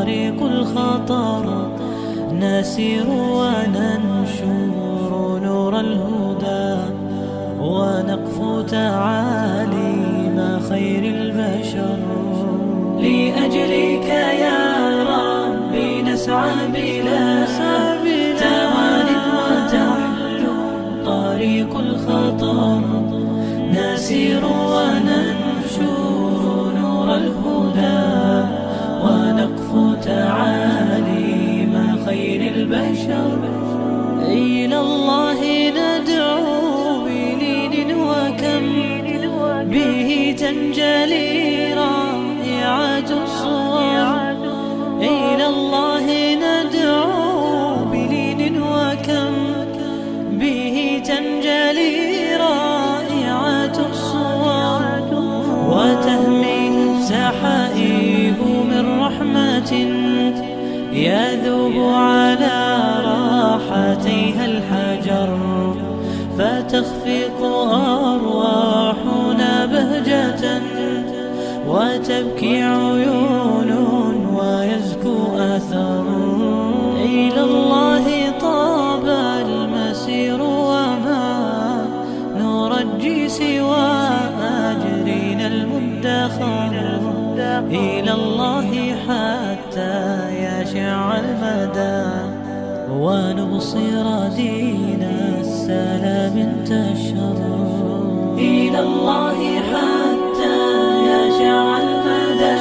طريق الخطر، نسير وننشر نور الهدى، ونقفو تعاليم خير البشر. لأجلك يا ربي نسعى بلا توان، وتحلو طريق الخطر، نسير وننشر نور الهدى، ونقفو تعاليم خير البشر. إلى الله ندعو بلين وكم به تنجلي رائعة الصور. إلى الله ندعو بلين وكم به تنجلي رائعة الصور، وتهمي سحائب من رحمة يذوب على راحتيها الحجر، فتخفق أرواحنا بهجة، وتبكي عيون ويزكو أثر. إلى الله طاب المسير، وما نرجي سوى أجرنا المدخر. إلى الله حتى يشع المدى، ونبصر دين السلام انتشر. إلى الله حتى يشع المدى،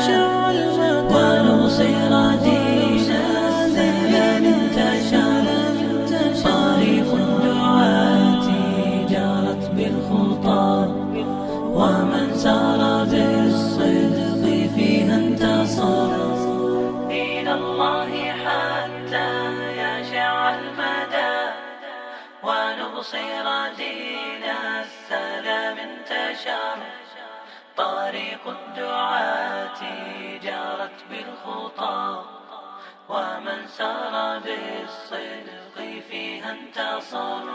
ونبصر دين السلام انتشر. طريق الدعاة جارت بالخطى، ومن سار بالصدق فيها انتصر. إلى الله حتى يشع المدى، ونبصر دين السلام انتشر. طريق الدعاة جارت بالخطى، ومن سار بالصدق فيها انتصر.